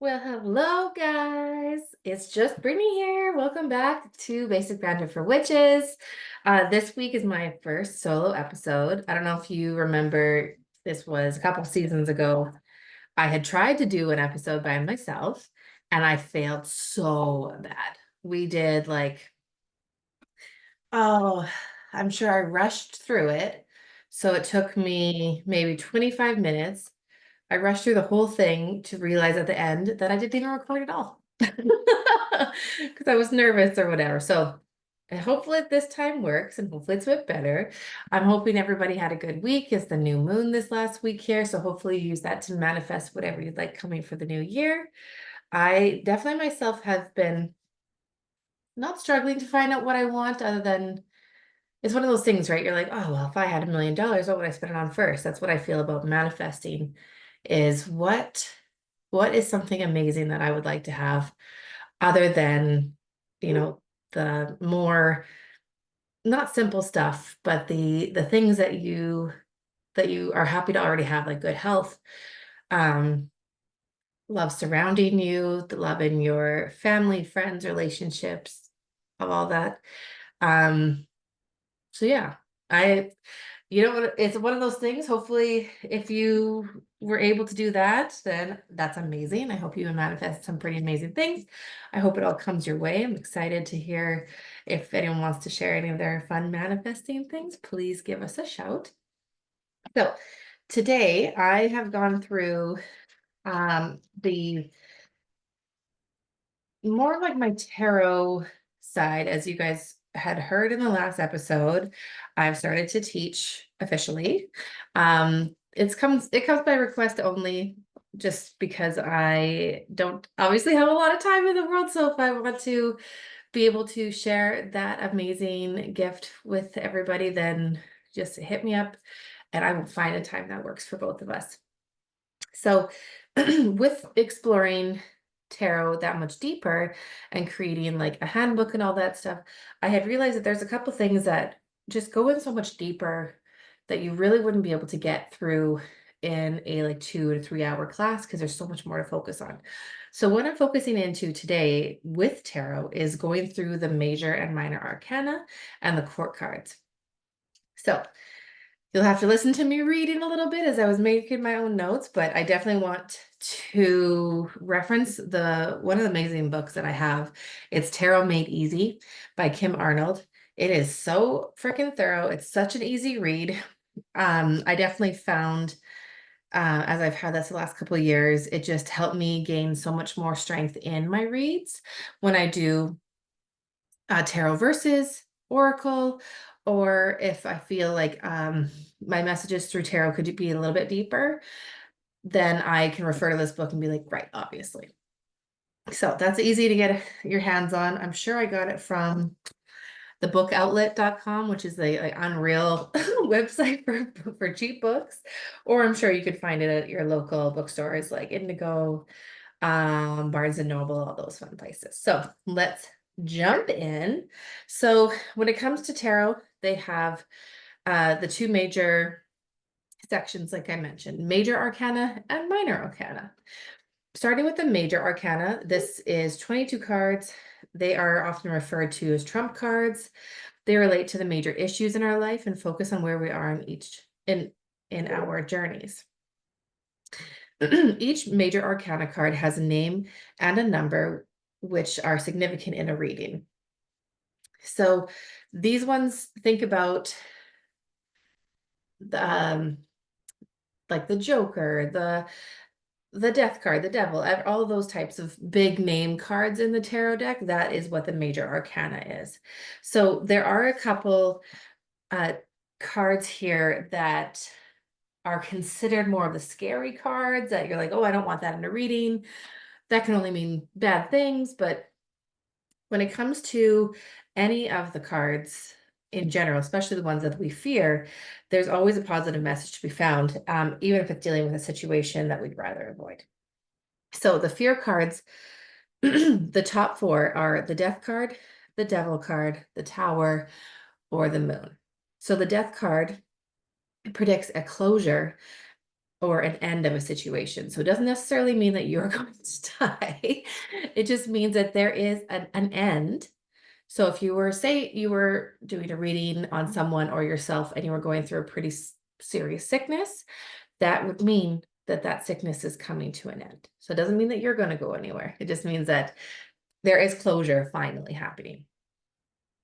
Well, hello guys. It's just Brittany here. Welcome back to Basic Banter for Witches. This week is my first solo episode. I don't know if you remember, this was a couple seasons ago. I had tried to do an episode by myself and I failed so bad. We did oh, I'm sure I rushed through it. So it took me maybe 25 minutes. I rushed through the whole thing to realize at the end that I didn't even record at all because I was nervous or whatever. So hopefully this time works and hopefully it's a bit better. I'm hoping everybody had a good week. It's the new moon this last week here. So hopefully you use that to manifest whatever you'd like coming for the new year. I definitely myself have been not struggling to find out what I want other than it's one of those things, right? You're like, oh, well, if I had $1 million, what would I spend it on first? That's what I feel about manifesting is what is something amazing that I would like to have other than, you know, the more not simple stuff, but the things that you are happy to already have, like good health, um, love surrounding you, the love in your family, friends, relationships, of all that. Um, so yeah, I you know what, it's one of those things. Hopefully, if you were able to do that, then that's amazing. I hope you manifest some pretty amazing things. I hope it all comes your way. I'm excited to hear if anyone wants to share any of their fun manifesting things, please give us a shout. So today I have gone through the more like my tarot side. As you guys had heard in the last episode, I've started to teach officially. It comes by request only, just because I don't obviously have a lot of time in the world. So if I want to be able to share that amazing gift with everybody, then just hit me up and I will find a time that works for both of us. So, with exploring tarot that much deeper and creating like a handbook and all that stuff, I had realized that there's a couple things that just go in so much deeper that you really wouldn't be able to get through in a like 2 to 3 hour class because there's so much more to focus on. So, what I'm focusing into today with tarot is going through the major and minor arcana and the court cards. So, you'll have to listen to me reading a little bit as I was making my own notes, but I definitely want to reference the one of the amazing books that I have. It's Tarot Made Easy by Kim Arnold. It is so freaking thorough. It's such an easy read. I definitely found as I've had this the last couple of years, it just helped me gain so much more strength in my reads when I do tarot versus oracle, or if I feel like my messages through tarot could be a little bit deeper, then I can refer to this book and be like, right, obviously. So that's easy to get your hands on. I'm sure I got it from thebookoutlet.com, which is the like unreal website for cheap books, or I'm sure you could find it at your local bookstores like Indigo, Barnes and Noble, all those fun places. So let's jump in. So when it comes to tarot, they have the two major sections, like I mentioned, major arcana and minor arcana. Starting with the major arcana, this is 22 cards. They are often referred to as trump cards. They relate to the major issues in our life and focus on where we are in our journeys. Each major arcana card has a name and a number which are significant in a reading. So these ones, think about the like the Joker, the Death card, the Devil, all of those types of big name cards in the tarot deck. That is what the major arcana is. So there are a couple uh, cards here that are considered more of the scary cards that you're like, oh, I don't want that in a reading. That can only mean bad things. But when it comes to any of the cards in general, especially the ones that we fear, there's always a positive message to be found, even if it's dealing with a situation that we'd rather avoid. So the fear cards, the top four are the Death card, the Devil card, the Tower, or the Moon. So the Death card predicts a closure or an end of a situation. So it doesn't necessarily mean that you're going to die. It just means that there is an end. So if you were, say, you were doing a reading on someone or yourself and you were going through a pretty serious sickness, that would mean that that sickness is coming to an end. So it doesn't mean that you're going to go anywhere. It just means that there is closure finally happening.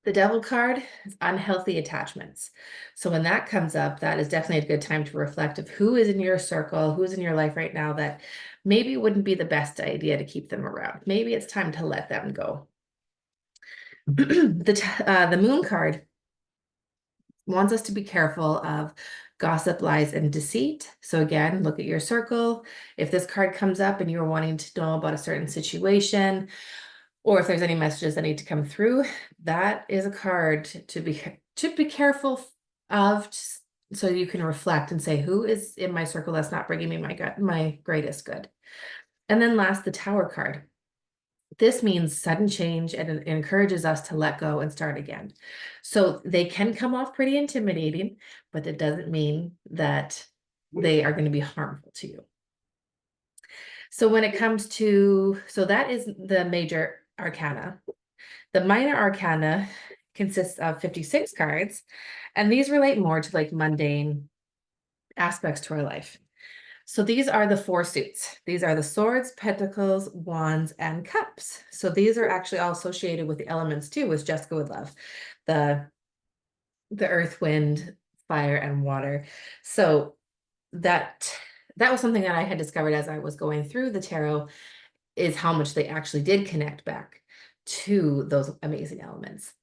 The devil card is unhealthy attachments. So when that comes up, that is definitely a good time to reflect of who is in your circle, who's in your life right now that maybe wouldn't be the best idea to keep them around. Maybe it's time to let them go. The moon card wants us to be careful of gossip, lies, and deceit. So again, look at your circle. If this card comes up and you're wanting to know about a certain situation, or if there's any messages that need to come through, that is a card to be careful of, so you can reflect and say, who is in my circle that's not bringing me my greatest good? And then last, the Tower card. This means sudden change, and it encourages us to let go and start again. So they can come off pretty intimidating, but it doesn't mean that they are going to be harmful to you. So when it comes to, so that is the major arcana. The minor arcana consists of 56 cards, and these relate more to like mundane aspects to our life. So these are the 4 suits. These are the swords, pentacles, wands, and cups. So these are actually all associated with the elements too, which Jessica would love. The earth, wind, fire, and water. So that was something that I had discovered as I was going through the tarot, is how much they actually did connect back to those amazing elements.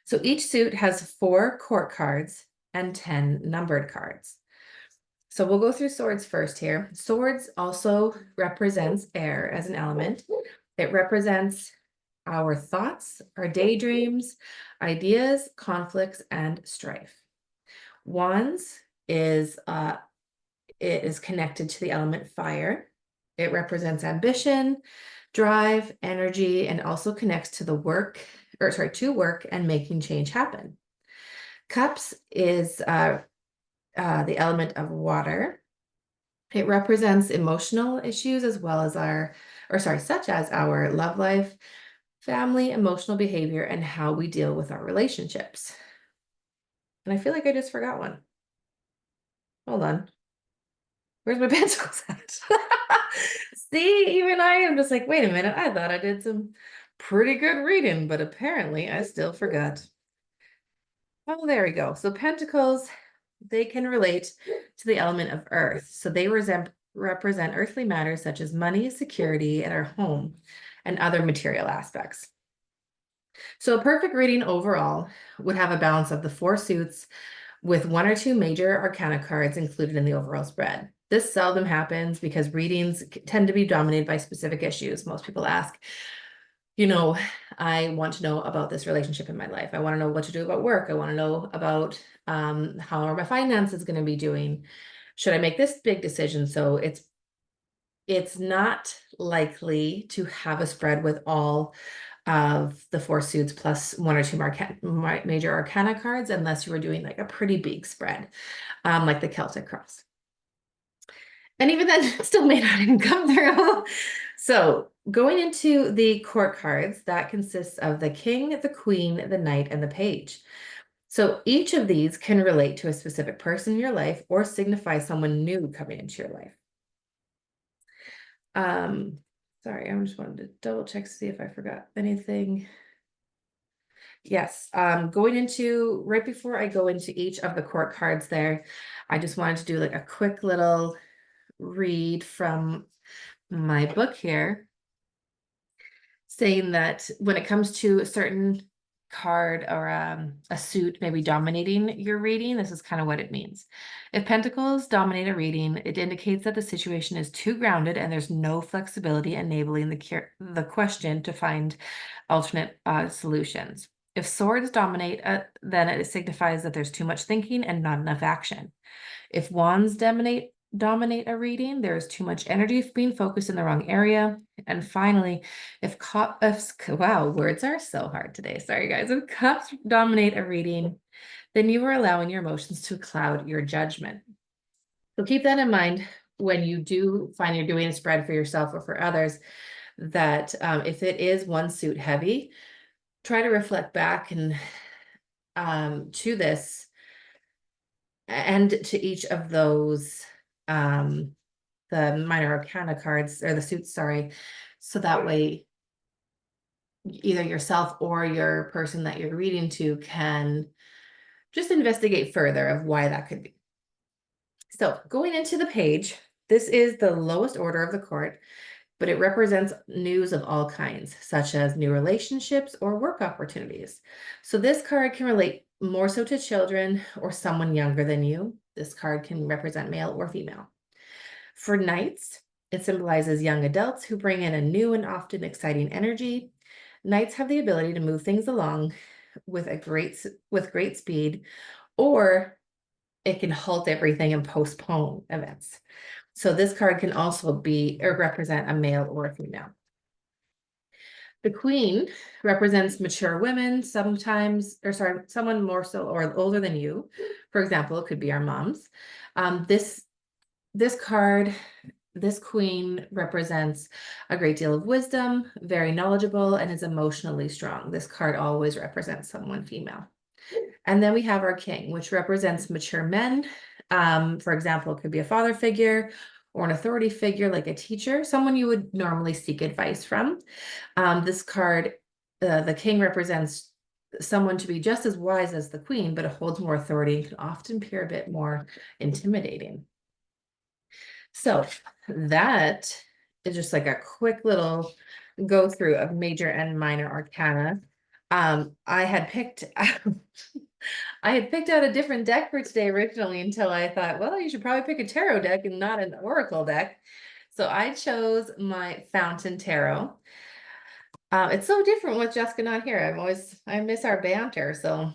So each suit has 4 court cards and 10 numbered cards. So we'll go through swords first here. Swords also represents air as an element. It represents our thoughts, our daydreams, ideas, conflicts, and strife. Wands is it is connected to the element fire. It represents ambition, drive, energy, and also connects to the work, to work and making change happen. Cups is the element of water. It represents emotional issues as well as such as our love life, family, emotional behavior, and how we deal with our relationships. And I feel like I just forgot one. Hold on. Where's my pentacles at? See, even I am just like, wait a minute. I thought I did some pretty good reading, but apparently I still forgot. Oh, there we go. So pentacles, they can relate to the element of earth. So they represent earthly matters such as money, security, and our home, and other material aspects. So a perfect reading overall would have a balance of the 4 suits with 1 or 2 major arcana cards included in the overall spread. This seldom happens because readings tend to be dominated by specific issues. Most people ask, I want to know about this relationship in my life. I want to know what to do about work. I want to know about how are my finances going to be doing? Should I make this big decision? So it's not likely to have a spread with all of the 4 suits plus 1 or 2 major arcana cards, unless you were doing like a pretty big spread, like the Celtic cross. And even then, it still may not even come through. So going into the court cards, that consists of the king, the queen, the knight, and the page. So each of these can relate to a specific person in your life or signify someone new coming into your life. Sorry, I just wanted to double check to see if I forgot anything. Yes, going into, right before I go into each of the court cards there, I just wanted to do like a quick little read from my book here, saying that when it comes to a certain card or a suit maybe dominating your reading, this is kind of what it means. If pentacles dominate a reading, it indicates that the situation is too grounded and there's no flexibility enabling the question to find alternate solutions. If swords dominate, then it signifies that there's too much thinking and not enough action. If wands dominate a reading, there's too much energy being focused in the wrong area. And finally, wow, words are so hard today. Sorry, guys. If cups dominate a reading, then you are allowing your emotions to cloud your judgment. So keep that in mind when you do find you're doing a spread for yourself or for others, that if it is one suit heavy, try to reflect back and to this and to each of those the minor arcana cards or the suits, sorry. So that way either yourself or your person that you're reading to can just investigate further of why that could be. So going into the page, this is the lowest order of the court, but it represents news of all kinds, such as new relationships or work opportunities. So this card can relate more so to children or someone younger than you. This card can represent male or female. For knights, it symbolizes young adults who bring in a new and often exciting energy. Knights have the ability to move things along with great speed, or it can halt everything and postpone events. So this card can also be or represent a male or a female. The queen represents mature women, someone more so or older than you. For example, it could be our moms. This card, this queen represents a great deal of wisdom, very knowledgeable, and is emotionally strong. This card always represents someone female. And then we have our king, which represents mature men. For example, it could be a father figure or an authority figure like a teacher, someone you would normally seek advice from. This card, the king represents someone to be just as wise as the queen, but it holds more authority and can often appear a bit more intimidating. So that is just like a quick little go through of major and minor arcana. I had picked I had picked out a different deck for today originally until I thought, well, you should probably pick a tarot deck and not an oracle deck. So I chose my Fountain Tarot. It's so different with Jessica not here. I miss our banter. So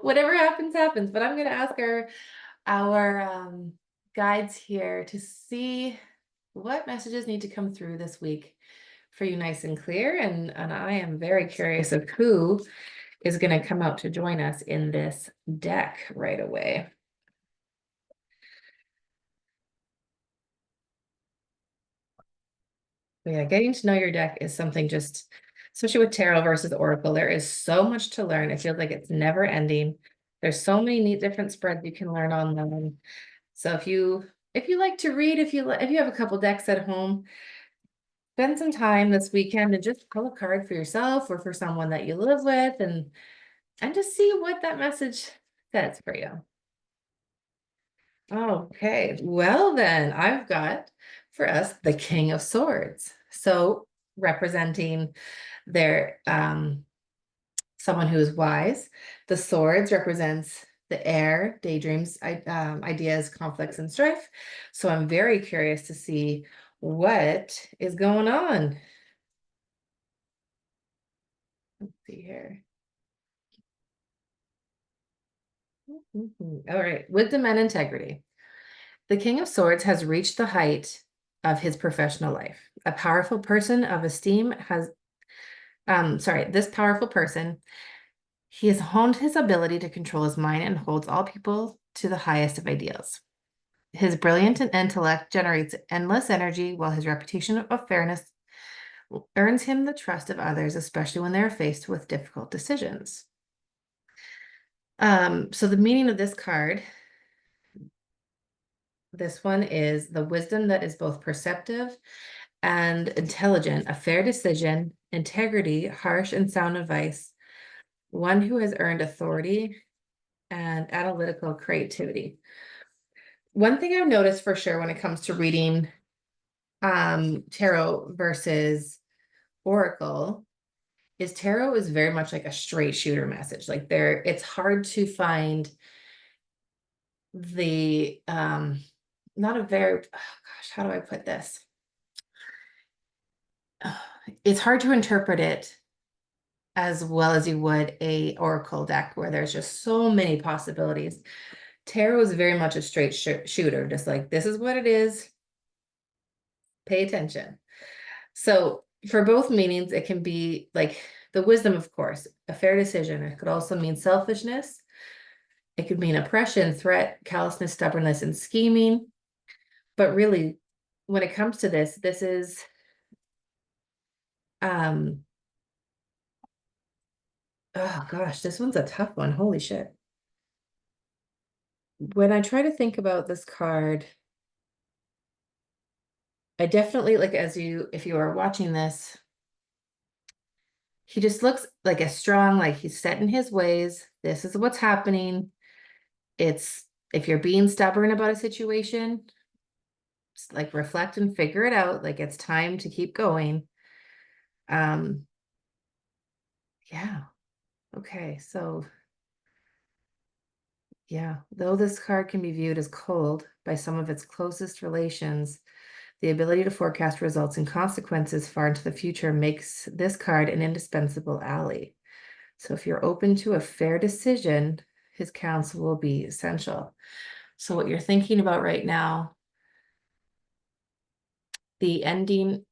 whatever happens, happens. But I'm going to ask our guides here to see what messages need to come through this week for you nice and clear. And I am very curious of who is going to come out to join us in this deck right away. But yeah, getting to know your deck is something just, especially with tarot versus oracle, there is so much to learn. It feels like it's never ending. There's so many neat different spreads you can learn on them. So if you like to read, if you have a couple decks at home, spend some time this weekend and just pull a card for yourself or for someone that you live with and just see what that message says for you. Okay, well then I've got for us the King of Swords. So representing their someone who is wise. The swords represents the air, daydreams, ideas, conflicts, and strife. So I'm very curious to see what is going on. Let's see here. All right, wisdom and integrity. The King of Swords has reached the height of his professional life. A powerful person of esteem has, this powerful person, he has honed his ability to control his mind and holds all people to the highest of ideals. His brilliant intellect generates endless energy, while his reputation of fairness earns him the trust of others, especially when they are faced with difficult decisions. So the meaning of this card, this one is the wisdom that is both perceptive and intelligent, a fair decision, integrity, harsh and sound advice, one who has earned authority and analytical creativity. One thing I've noticed for sure when it comes to reading tarot versus oracle is tarot is very much like a straight shooter message. Like it's hard to find the not a very, oh gosh, how do I put this? It's hard to interpret it as well as you would a oracle deck where there's just so many possibilities. Tarot is very much a straight shooter, just like this is what it is. Pay attention. So for both meanings, it can be like the wisdom, of course, a fair decision. It could also mean selfishness It could mean oppression, threat, callousness, stubbornness, and scheming. But really, when it comes to this, this is oh gosh, this one's a tough one. Holy shit. When I try to think about this card, I definitely like, if you are watching this, he just looks like a strong, like he's set in his ways. This is what's happening. It's if you're being stubborn about a situation, like reflect and figure it out. Like it's time to keep going. Um, yeah. Okay. So yeah, though this card can be viewed as cold by some of its closest relations, the ability to forecast results and consequences far into the future makes this card an indispensable ally. So if you're open to a fair decision, his counsel will be essential. So what you're thinking about right now, the ending,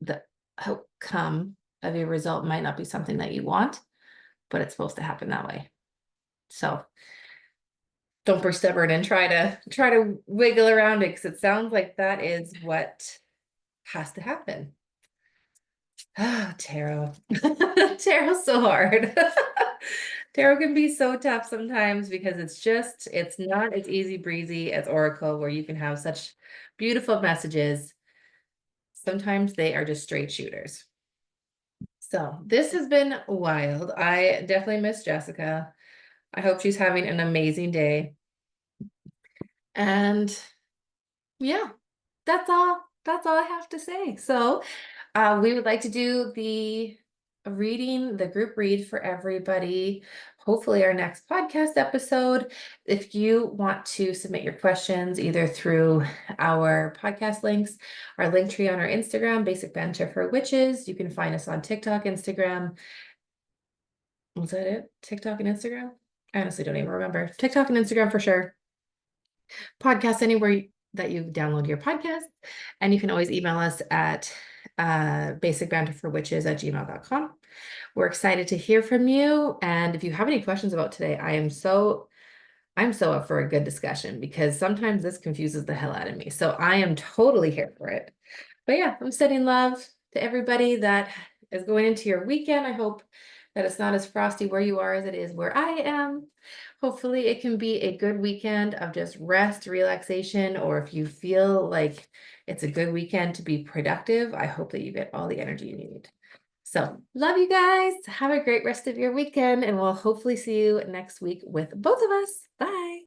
the outcome of your result might not be something that you want, but it's supposed to happen that way. So don't be stubborn and try to wiggle around it, because it sounds like that is what has to happen. Ah, tarot. Tarot's so hard. Tarot can be so tough sometimes because it's not as easy breezy as Oracle, where you can have such beautiful messages. Sometimes they are just straight shooters. So this has been wild. I definitely miss Jessica. I hope she's having an amazing day. And yeah, that's all I have to say. So we would like to do the group read for everybody. Hopefully our next podcast episode. If you want to submit your questions either through our podcast links, our link tree on our Instagram, Basic Banter for Witches. You can find us on TikTok, Instagram. Was that it? TikTok and Instagram? I honestly don't even remember. TikTok and Instagram for sure. Podcast anywhere that you download your podcast. And you can always email us at basicbanterforwitches@gmail.com. We're excited to hear from you. And if you have any questions about today, I'm so up for a good discussion, because sometimes this confuses the hell out of me. So I am totally here for it. But yeah, I'm sending love to everybody that is going into your weekend. I hope that it's not as frosty where you are as it is where I am. Hopefully it can be a good weekend of just rest, relaxation, or if you feel like it's a good weekend to be productive, I hope that you get all the energy you need. So love you guys. Have a great rest of your weekend, and we'll hopefully see you next week with both of us. Bye.